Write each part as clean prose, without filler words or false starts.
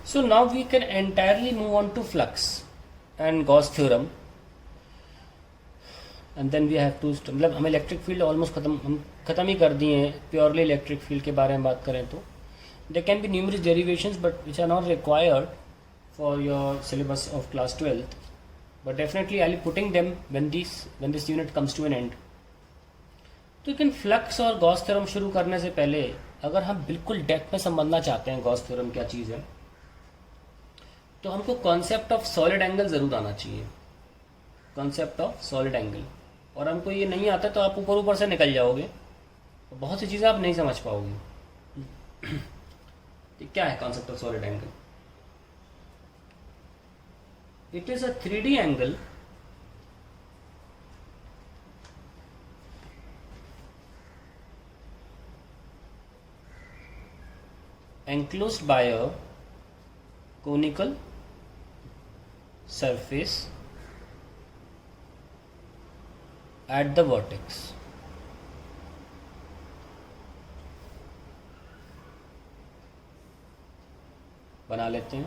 So now we can entirely move on to flux and Gauss theorem, and then we have to मतलब हम electric field almost ख़त्म ही कर दिए हैं. Purely electric field के बारे में बात करें तो there can be numerous derivations but which are not required for your syllabus of class 12th, but definitely I'll be putting them when this unit comes to an end. तो लेकिन flux और Gauss theorem शुरू करने से पहले अगर हम बिल्कुल डेप्थ में समझना चाहते हैं गॉस थ्योरम क्या चीज़ है, तो हमको कॉन्सेप्ट ऑफ सॉलिड एंगल ज़रूर आना चाहिए. Concept of solid angle. और हमको ये नहीं आता तो आप ऊपर ऊपर से निकल जाओगे, तो बहुत सी चीज़ें आप नहीं समझ पाओगे. तो क्या है concept of solid angle? It is a 3D angle enclosed by a conical surface at the vertex. बना लेते हैं.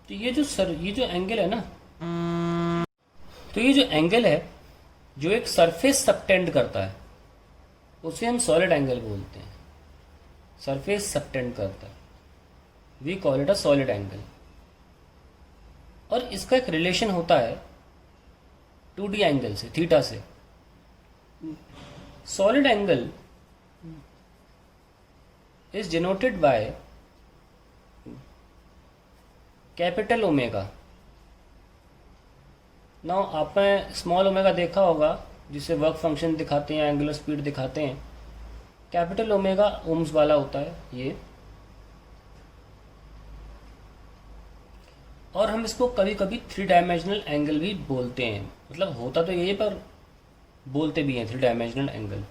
तो ये जो एंगल है ना, तो ये जो एंगल है जो एक सरफेस सबटेंड करता है उसे हम सॉलिड एंगल बोलते हैं. सरफेस सबटेंड करता है, we call it a solid angle. और इसका एक रिलेशन होता है 2D एंगल से, थीटा से. Solid angle is denoted by capital omega. Now आपने स्मॉल ओमेगा देखा होगा जिसे वर्क फंक्शन दिखाते हैं, एंगुलर स्पीड दिखाते हैं. कैपिटल ओमेगा ओम्स वाला होता है ये. और हम इसको कभी कभी 3 डायमेंशनल एंगल भी बोलते हैं. मतलब होता तो यही पर बोलते भी हैं 3 dimensional angle.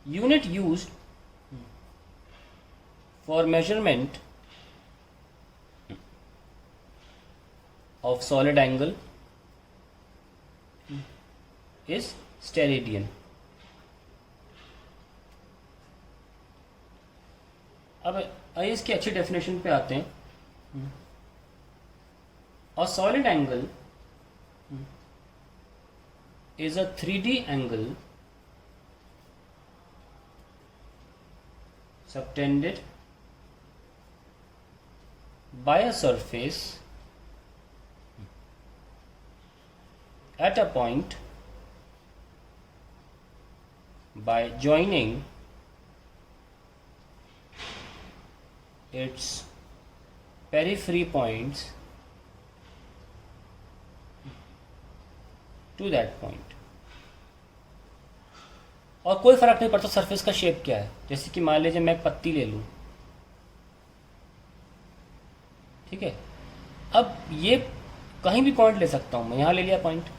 Unit used for measurement of solid angle is steradian. अब आइए इसकी अच्छी डेफिनेशन पे आते हैं. A solid angle is a 3D angle subtended by a surface at a point by joining its periphery points to that point. और कोई फर्क नहीं पड़ता सरफेस का शेप क्या है. जैसे कि मान लीजिए मैं एक पत्ती ले लूं, ठीक है. अब ये कहीं भी पॉइंट ले सकता हूं मैं. यहां ले लिया पॉइंट,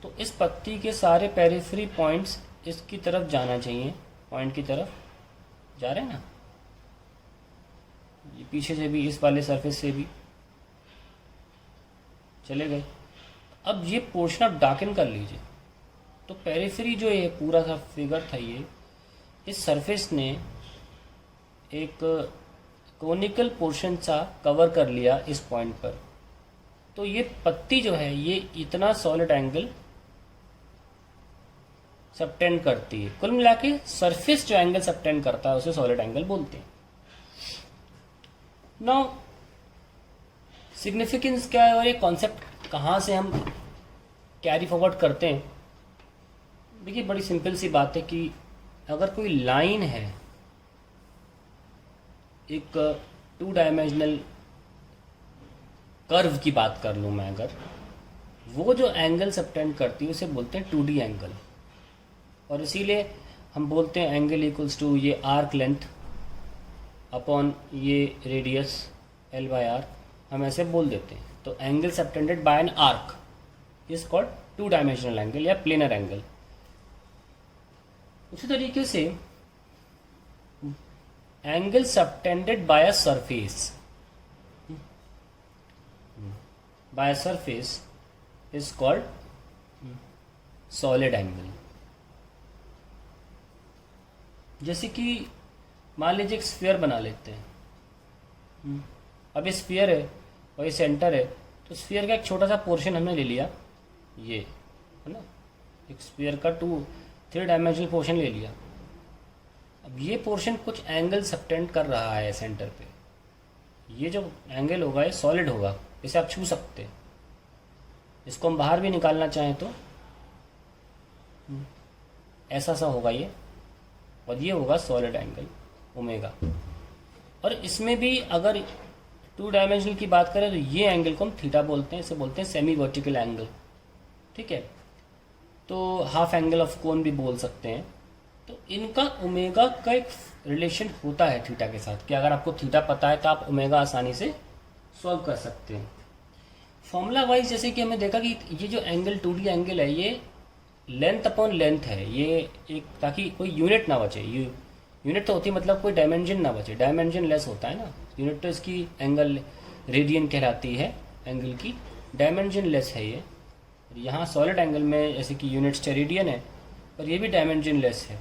तो इस पत्ती के सारे पेरिफेरी पॉइंट्स इसकी तरफ जाना चाहिए. पॉइंट की तरफ जा रहे हैं ना, ये पीछे से भी, इस वाले सरफेस से भी चले गए. अब ये पोर्शन आप डार्कन कर लीजिए, तो पेरिफेरी जो ये पूरा सा फिगर था, ये इस सरफेस ने एक कोनिकल पोर्शन सा कवर कर लिया इस पॉइंट पर. तो ये पत्ती जो है ये इतना सॉलिड एंगल सबटेंड करती है. कुल मिला के सरफेस जो एंगल सबटेंड करता है उसे सॉलिड एंगल बोलते हैं. नाउ सिग्निफिकेंस क्या है और ये कॉन्सेप्ट कहाँ से हम कैरी फॉरवर्ड करते हैं? देखिए बड़ी सिंपल सी बात है कि अगर कोई लाइन है, एक 2 डायमेंशनल कर्व की बात कर लूँ मैं, अगर वो जो एंगल सबटेंड करती है उसे बोलते हैं 2D एंगल. और इसीलिए हम बोलते हैं एंगल इक्वल्स टू ये आर्क लेंथ अपॉन ये रेडियस L/R, हम ऐसे बोल देते हैं. तो angle subtended bye an arc is called 2 dimensional angle या प्लेनर एंगल. उसी तरीके से angle subtended bye a surface is called solid angle. जैसे कि मान लीजिए एक स्फीयर बना लेते हैं। अब ये स्फीयर है और ये सेंटर है, तो स्फीयर का एक छोटा सा पोर्शन हमने ले लिया, ये है ना, एक स्फीयर का 3 डायमेंशनल पोर्शन ले लिया। अब ये पोर्शन कुछ एंगल सबटेंड कर रहा है सेंटर पे। ये जो एंगल होगा ये सॉलिड होगा, इसे आप छू सकते हैं। इसको हम बाहर भी निकालना चाहें तो ऐसा सा होगा ये, और ये होगा सॉलिड एंगल ओमेगा। और इसमें भी अगर 2 डायमेंशनल की बात करें तो ये एंगल को हम थीटा बोलते हैं, इसे बोलते हैं सेमी वर्टिकल एंगल। ठीक है, तो हाफ एंगल ऑफ कोन भी बोल सकते हैं। तो इनका ओमेगा का एक रिलेशन होता है थीटा के साथ, कि अगर आपको थीटा पता है तो आप ओमेगा आसानी से सॉल्व कर सकते हैं फॉर्मूला वाइज। जैसे कि हमें देखा कि ये जो एंगल 2D एंगल है ये लेंथ अपॉन लेंथ है, ये एक, ताकि कोई यूनिट ना बचे। यूनिट तो होती है मतलब कोई डायमेंशन ना बचे, डायमेंशन लेस होता है ना। यूनिट तो इसकी एंगल रेडियन कहलाती है, एंगल की डायमेंशन लेस है ये। यहाँ सॉलिड एंगल में जैसे कि यूनिट स्टेरेडियन है और ये भी डायमेंशन लेस है।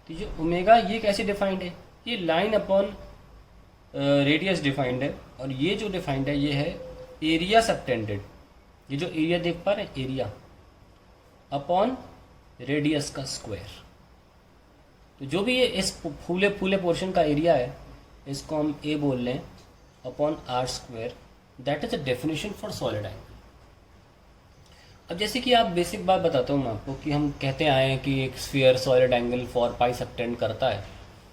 तो ये ओमेगा ये कैसे डिफाइंड है, ये लाइन अपॉन रेडियस डिफाइंड है, और ये जो डिफाइंड है ये है एरिया सबटेंडेड। ये जो एरिया देख पा रहे हैं, एरिया अपॉन रेडियस का स्क्वायर। तो जो भी ये इस फूले फूले पोर्शन का एरिया है इसको हम ए बोल लें upon R square. That is the definition for solid angle. अब जैसे कि आप बेसिक बात बताता हूँ मैं आपको, कि हम कहते आए हैं कि एक स्फीयर सॉलिड एंगल 4 पाई सबटेंड करता है।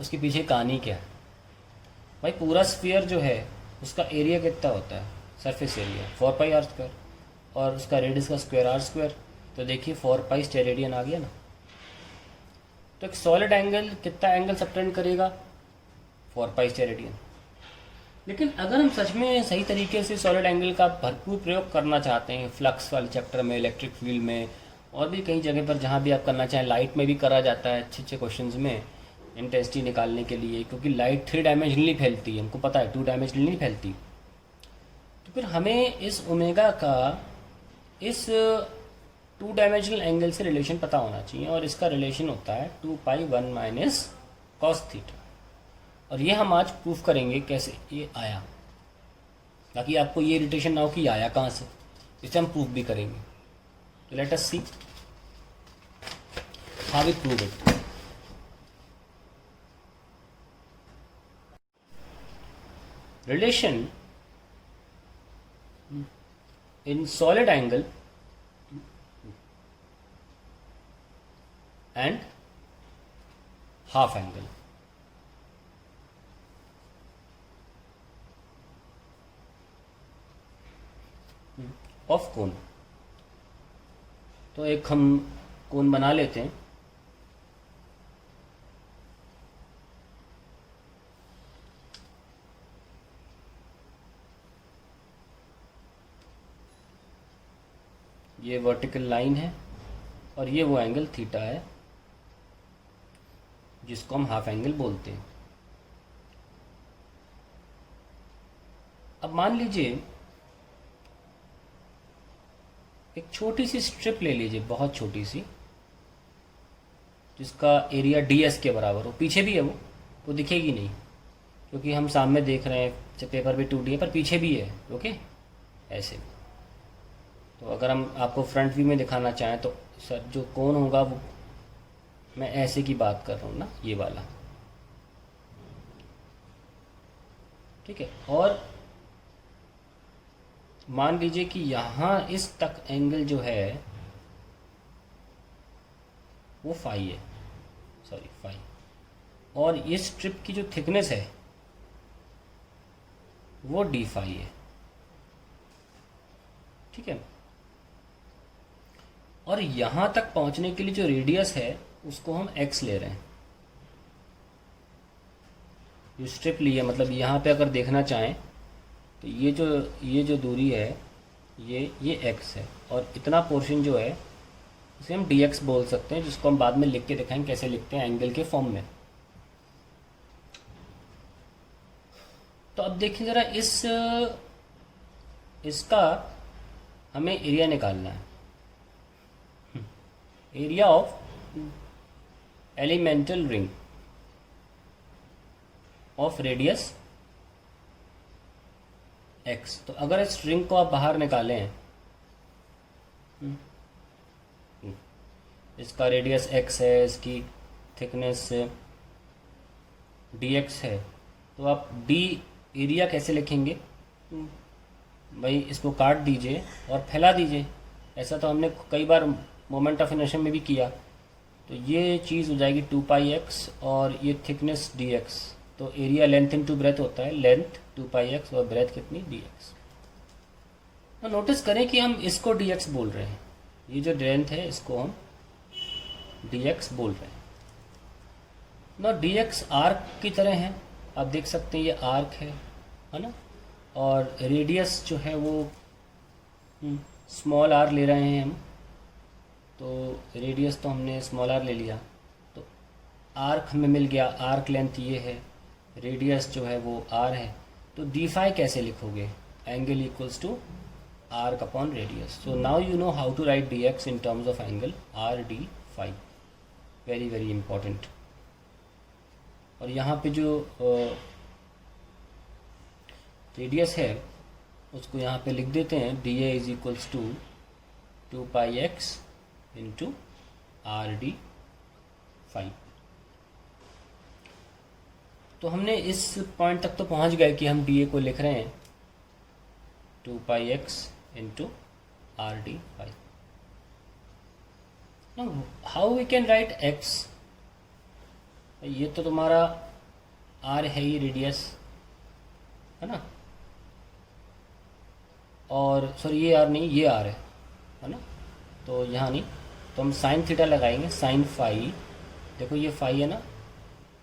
उसके पीछे कहानी क्या है भाई? पूरा स्फीयर जो है उसका एरिया कितना होता है, surface area 4 pi R square, और उसका रेडियस का स्क्वायर आर स्क्वायर। तो देखिए 4 पाई स्टेरेडियन आ गया ना। तो एक सॉलिड एंगल कितना एंगल सबटेंड करेगा, 4 पाई स्टेरेडियन। लेकिन अगर हम सच में सही तरीके से सॉलिड एंगल का भरपूर प्रयोग करना चाहते हैं, फ्लक्स वाले चैप्टर में, इलेक्ट्रिक फील्ड में, और भी कई जगह पर जहाँ भी आप करना चाहें, लाइट में भी करा जाता है अच्छे अच्छे क्वेश्चंस में इंटेंसिटी निकालने के लिए, क्योंकि लाइट 3 डायमेंशनली फैलती है, हमको पता है 2 डायमेंशनली नहीं फैलती। तो फिर हमें इस ओमेगा का इस 2 डायमेंशनल एंगल से रिलेशन पता होना चाहिए, और इसका रिलेशन होता है 2 पाई 1 माइनस कॉस थीटा। और ये हम आज प्रूफ करेंगे कैसे ये आया, ताकि आपको ये इरिटेशन ना हो कि आया कहाँ से। इसे हम प्रूफ भी करेंगे। तो let us see how we prove it. Relation in solid angle and half angle. Of cone. तो एक हम कोन बना लेते हैं। ये वर्टिकल लाइन है और ये वो एंगल थीटा है जिसको हम हाफ एंगल बोलते हैं। अब मान लीजिए एक छोटी सी स्ट्रिप ले लीजिए, बहुत छोटी सी, जिसका एरिया ds के बराबर हो। पीछे भी है वो, तो दिखेगी नहीं क्योंकि हम सामने देख रहे हैं, पेपर भी 2D है पर पीछे भी है। ओके, ऐसे। तो अगर हम आपको फ्रंट व्यू में दिखाना चाहें तो सर जो कोण होगा वो, मैं ऐसे की बात कर रहा हूँ ना, ये वाला। ठीक है, और मान लीजिए कि यहाँ इस तक एंगल जो है वो फाई है, सॉरी फाई, और ये स्ट्रिप की जो थिकनेस है वो डी फाई है। ठीक है, और यहाँ तक पहुँचने के लिए जो रेडियस है उसको हम x ले रहे हैं। जो स्ट्रिप ली है, मतलब यहाँ पे अगर देखना चाहें तो ये जो दूरी है ये x है, और इतना पोर्शन जो है इसे हम dx बोल सकते हैं, जिसको हम बाद में लिख के दिखाएंगे कैसे लिखते हैं एंगल के फॉर्म में। तो अब देखिए ज़रा, इसका हमें एरिया निकालना है। Area of elemental ring of radius x। तो अगर इस रिंग को आप बाहर निकालें, इसका रेडियस x है, इसकी थिकनेस dx है, तो आप d एरिया कैसे लिखेंगे? भाई इसको काट दीजिए और फैला दीजिए। ऐसा तो हमने कई बार मोमेंट ऑफ इनर्शिया में भी किया। तो ये चीज़ हो जाएगी 2πx और ये थिकनेस dx। तो एरिया लेंथ इनटू ब्रेथ होता है, लेंथ 2πx और ब्रेथ कितनी dx। तो नोटिस करें कि हम इसको dx बोल रहे हैं, ये जो लेंथ है इसको हम dx बोल रहे हैं ना। dx आर्क की तरह है, आप देख सकते हैं ये आर्क है ना। और रेडियस जो है वो स्मॉल r ले रहे हैं हम, तो रेडियस तो हमने स्मॉल r ले लिया, तो आर्क हमें मिल गया। आर्क लेंथ ये है, रेडियस जो है वो r है। तो d फाई कैसे लिखोगे? Angle equals to arc upon radius. So now you know how to write dx in terms of angle r d phi. Very very important. और यहाँ पे जो रेडियस है उसको यहाँ पे लिख देते हैं, dA is equals to 2πx into R D phi. तो हमने इस पॉइंट तक तो पहुँच गए कि हम dA को लिख रहे हैं 2πx into R D phi. How we can write x? ये तो तुम्हारा r है ही, रेडियस है ना। और सॉरी ये r नहीं, ये r है ना। तो यहाँ नहीं, तो हम साइन थीटा लगाएंगे, साइन फाई। देखो ये फाई है ना,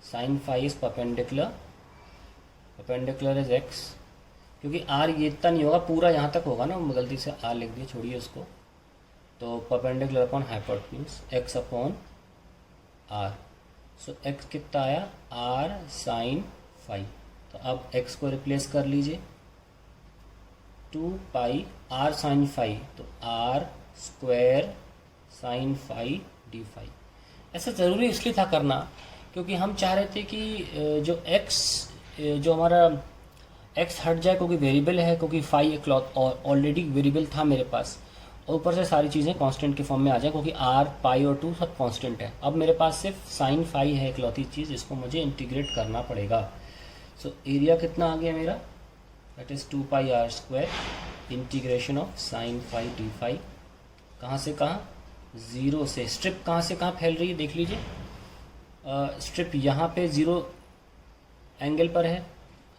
sine phi is perpendicular, perpendicular is x। क्योंकि r ये इतना नहीं होगा, पूरा यहाँ तक होगा ना, गलती से r लिख दिया, छोड़िए उसको। तो perpendicular upon hypotenuse x upon r। सो x कितना आया? r sine phi. तो अब x को रिप्लेस कर लीजिए, 2π r साइन फाई, तो r square sine phi D phi. ऐसा ज़रूरी इसलिए था करना क्योंकि हम चाह रहे थे कि जो x, जो हमारा x हट जाए, क्योंकि वेरिएबल है, क्योंकि फाई एक ऑलरेडी वेरिएबल था मेरे पास, और ऊपर से सारी चीज़ें कांस्टेंट के फॉर्म में आ जाए, क्योंकि r, पाई और 2 सब कांस्टेंट है। अब मेरे पास सिर्फ साइन फाई है इकलौती चीज़, इसको मुझे इंटीग्रेट करना पड़ेगा। सो एरिया कितना आ गया मेरा? That is 2π r square integration of sine phi D phi. कहाँ से कहाँ? ज़ीरो से। स्ट्रिप कहाँ से कहाँ फैल रही है देख लीजिए। स्ट्रिप यहाँ पे ज़ीरो एंगल पर है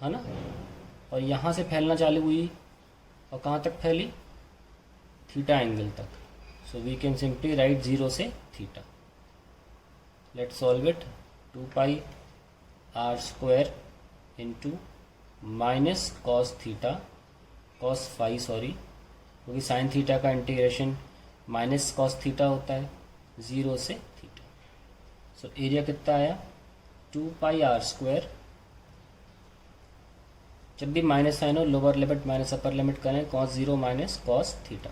ना, और यहाँ से फैलना चालू हुई और कहाँ तक फैली? थीटा एंगल तक। So we can simply write zero से theta. Let's solve it. 2π r square into minus cos theta, cos phi sorry, क्योंकि साइन थीटा का इंटीग्रेशन माइनस कॉस थीटा होता है, ज़ीरो से थीटा। सो एरिया कितना आया? 2π r square. जब भी माइनस साइन हो, lower limit minus upper limit करें, cos zero minus cos theta.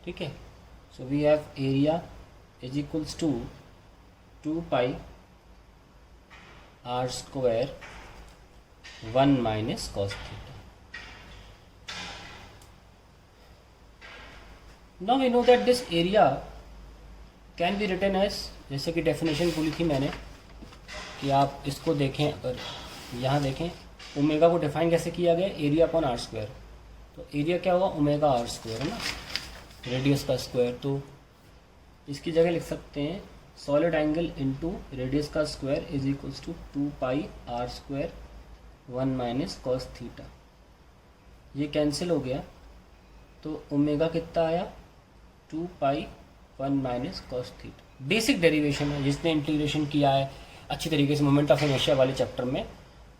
ठीक है। So we have area is equals to 2π r square 1 minus cos theta. Now we know that this area can be written as, जैसे कि definition बोली थी मैंने कि आप इसको देखें, अगर यहाँ देखें ओमेगा को डिफाइन कैसे किया गया? Area upon R square. तो एरिया क्या होगा? ओमेगा आर स्क्वायर है ना, रेडियस का स्क्वायर। तो इसकी जगह लिख सकते हैं सॉलिड एंगल इंटू रेडियस का square is equals to 2π r square 1 minus cos theta. ये कैंसिल हो गया, तो ओमेगा कितना आया? 2π 1 minus cos theta. Basic derivation है, जिसने इंटीग्रेशन किया है अच्छी तरीके से मोमेंट ऑफ इनर्शिया वाले चैप्टर में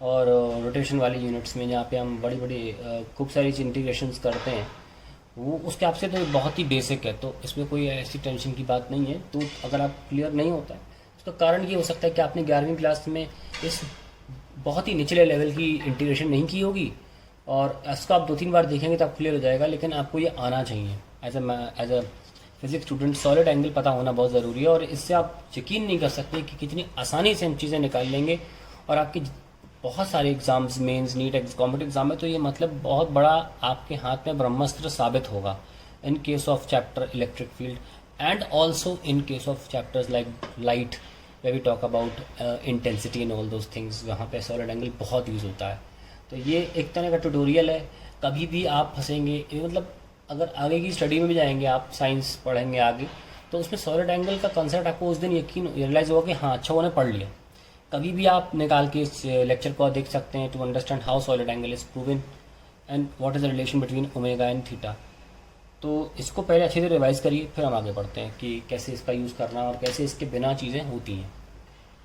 और रोटेशन वाली यूनिट्स में, जहाँ पे हम बड़ी बड़ी खूब सारी इंटीग्रेशंस करते हैं, वो उसके आपसे तो बहुत ही बेसिक है, तो इसमें कोई ऐसी टेंशन की बात नहीं है। तो अगर आप क्लियर नहीं होता है, उसका कारण ये हो सकता है कि आपने 11वीं क्लास में इस बहुत ही निचले लेवल की इंटीग्रेशन नहीं की होगी, और इसको आप 2-3 बार देखेंगे तो आप क्लियर हो जाएगा। लेकिन आपको ये आना चाहिए as a physics student solid angle पता होना बहुत ज़रूरी है, और इससे आप यकीन नहीं कर सकते कि कितनी आसानी से हम चीज़ें निकाल लेंगे। और आपके बहुत सारे exams, mains, NEET, competitive exam में तो ये मतलब बहुत बड़ा आपके हाथ में ब्रह्मास्त्र साबित होगा in case of chapter electric field, and also in case of chapters like light where we talk about intensity and all those things, वहाँ पे सॉलिड एंगल बहुत यूज़ होता है। तो ये एक तरह का ट्यूटोरियल है। कभी भी आप फंसेंगे, ये मतलब अगर आगे की स्टडी में भी जाएंगे, आप साइंस पढ़ेंगे आगे, तो उसमें सॉलिड एंगल का कंसेप्ट आपको उस दिन यकीन रियलाइज़ होगा कि हाँ अच्छा उन्होंने पढ़ लिया। कभी भी आप निकाल के इस लेक्चर को देख सकते हैं to understand how solid angle is proven and what is the relation between omega and theta. तो इसको पहले अच्छे से रिवाइज करिए, फिर हम आगे बढ़ते हैं कि कैसे इसका यूज़ करना और कैसे इसके बिना चीज़ें होती हैं।